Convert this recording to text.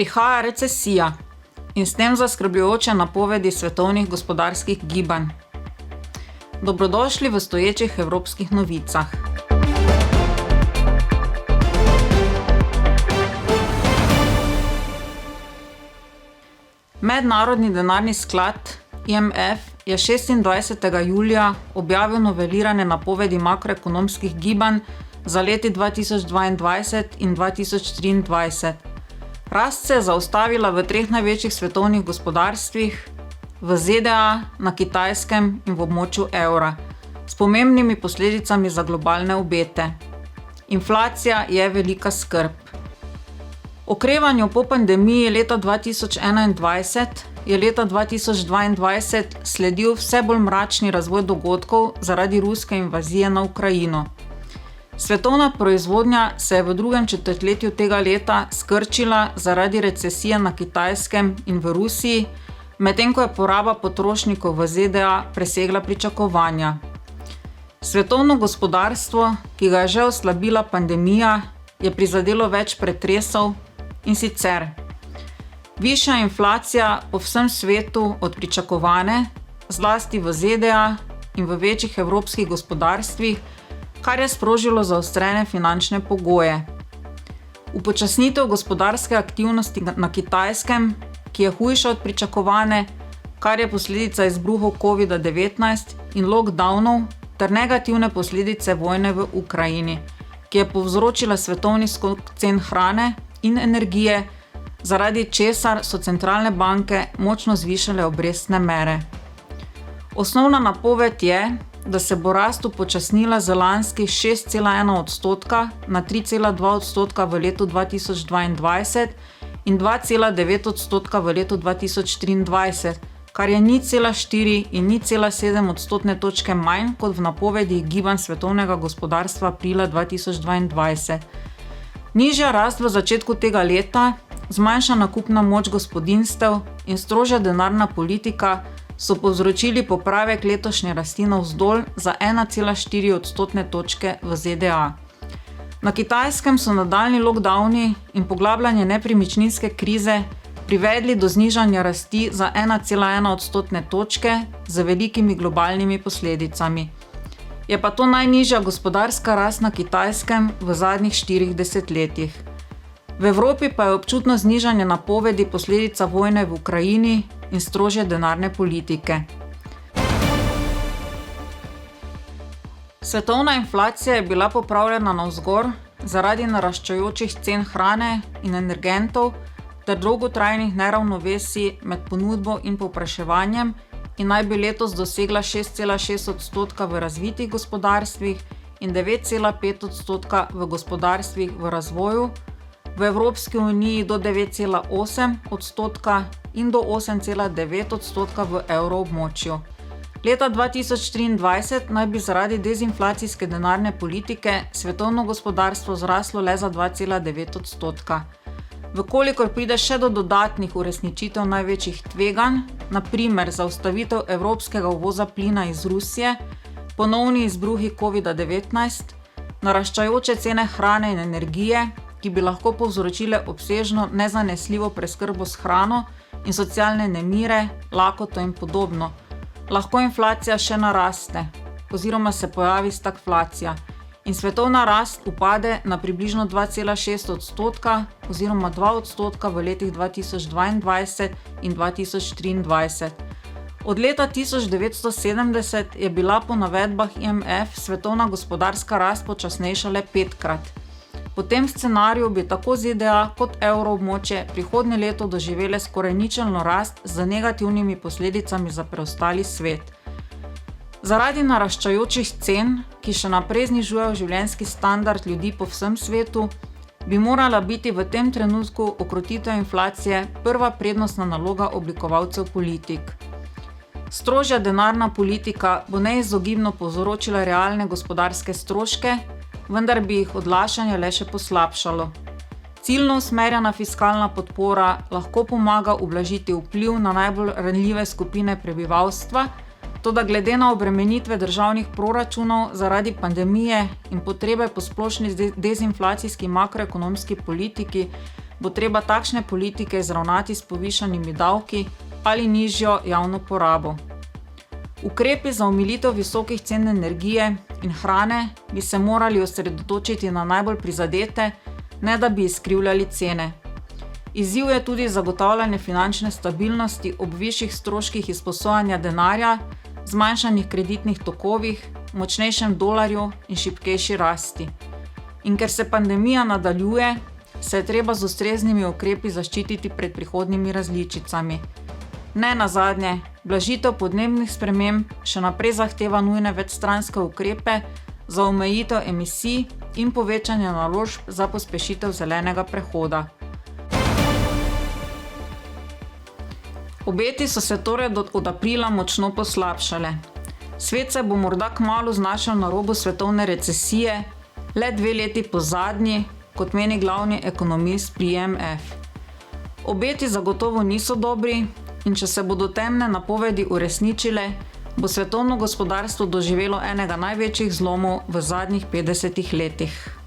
Prihaja recesija in s tem zaskrbljujoče napovedi svetovnih gospodarskih gibanj. Dobrodošli v stoječih evropskih novicah. Mednarodni denarni sklad IMF je 26. julija objavil novelirane napovedi makroekonomskih gibanj za leti 2022 in 2023. Rast se je zaustavila v treh največjih svetovnih gospodarstvih, v ZDA, na Kitajskem in v območju evra, s pomembnimi posledicami za globalne obete. Inflacija je velika skrb. Okrevanju po pandemiji leta 2021 je leta 2022 sledil vse bolj mračni razvoj dogodkov zaradi ruske invazije na Ukrajino. Svetovna proizvodnja se je v drugem četrtletju tega leta skrčila zaradi recesije na Kitajskem in v Rusiji, medtem ko je poraba potrošnikov v ZDA presegla pričakovanja. Svetovno gospodarstvo, ki ga je že oslabila pandemija, je prizadelo več pretresov, in sicer višja inflacija po vsem svetu od pričakovane, zlasti v ZDA in v večjih evropskih gospodarstvih, kar je sprožilo zaostrene finančne pogoje. Upočasnitev gospodarske aktivnosti na Kitajskem, ki je hujša od pričakovane, kar je posledica izbruhov COVID-19 in lockdownov ter negativne posledice vojne v Ukrajini, ki je povzročila svetovni skok cen hrane in energije, zaradi česar so centralne banke močno zvišale obrestne mere. Osnovna napoved je, da se bo rast upočasnila z lanskih 6,1% na 3,2% v letu 2022 in 2,9% v letu 2023, kar je 0,4 in 0,7 odstotne točke manj kot v napovedi gibanj svetovnega gospodarstva aprila 2022. Nižja rast v začetku tega leta, zmanjšana kupna moč gospodinjstev in strožja denarna politika so povzročili popravek letošnje rasti navzdol za 1,4 odstotne točke v ZDA. Na Kitajskem so nadaljnji lockdowni in poglabljanje nepremičninske krize privedli do znižanja rasti za 1,1 odstotne točke z velikimi globalnimi posledicami. Je pa to najnižja gospodarska rast na Kitajskem v zadnjih 4 desetletjih. V Evropi pa je občutno znižanje napovedi posledica vojne v Ukrajini in strožje denarne politike. Svetovna inflacija je bila popravljena navzgor zaradi naraščajočih cen hrane in energentov ter dolgotrajnih neravnovesij med ponudbo in povpraševanjem in naj bi letos dosegla 6,6% v razvitih gospodarstvih in 9,5% v gospodarstvih v razvoju, v Evropski uniji do 9,8% in do 8,9% v evroobmočju. Leta 2023 naj bi zaradi dezinflacijske denarne politike svetovno gospodarstvo zraslo le za 2,9%. Vkolikor pride še do dodatnih uresničitev največjih tveganj, na primer zaustavitev evropskega uvoza plina iz Rusije, ponovni izbruhi COVID-19, naraščajoče cene hrane in energije, ki bi lahko povzročile obsežno nezanesljivo preskrbo s hrano in socialne nemire, lakoto in podobno, lahko inflacija še naraste oziroma se pojavi stagflacija in svetovna rast upade na približno 2,6% oziroma 2% v letih 2022 in 2023. Od leta 1970 je bila po navedbah IMF svetovna gospodarska rast počasnejša le 5-krat. Po tem scenariju bi tako ZDA kot evroobmočje prihodnje leto doživele skoraj ničelno rast z negativnimi posledicami za preostali svet. Zaradi naraščajočih cen, ki še naprej znižujejo življenjski standard ljudi po vsem svetu, bi morala biti v tem trenutku ukrotitev inflacije prva prednostna naloga oblikovalcev politik. Strožja denarna politika bo neizogibno povzročila realne gospodarske stroške, vendar bi jih odlašanje le še poslabšalo. Ciljno usmerjena fiskalna podpora lahko pomaga ublažiti vpliv na najbolj ranljive skupine prebivalstva, toda glede na obremenitve državnih proračunov zaradi pandemije in potrebe po splošni dezinflacijski makroekonomski politiki bo treba takšne politike izravnati s povišanimi davki ali nižjo javno porabo. Ukrepi za omilitev visokih cen energije in hrane bi se morali osredotočiti na najbolj prizadete, ne da bi izkrivljali cene. Izziv je tudi zagotavljanje finančne stabilnosti ob višjih stroških izposojanja denarja, zmanjšanih kreditnih tokovih, močnejšem dolarju in šibkejši rasti. In ker se pandemija nadaljuje, se je treba z ustreznimi ukrepi zaščititi pred prihodnjimi različicami. Ne nazadnje, blažitev podnebnih sprememb še naprej zahteva nujne večstranske ukrepe za omejitev emisij in povečanje naložb za pospešitev zelenega prehoda. Obeti so se torej od aprila močno poslabšale. Svet se bo morda kmalu znašel na robu svetovne recesije, le 2 leti po zadnji, kot meni glavni ekonomist pri IMF. Obeti zagotovo niso dobri in če se bodo temne napovedi uresničile, bo svetovno gospodarstvo doživelo enega največjih zlomov v zadnjih 50 letih.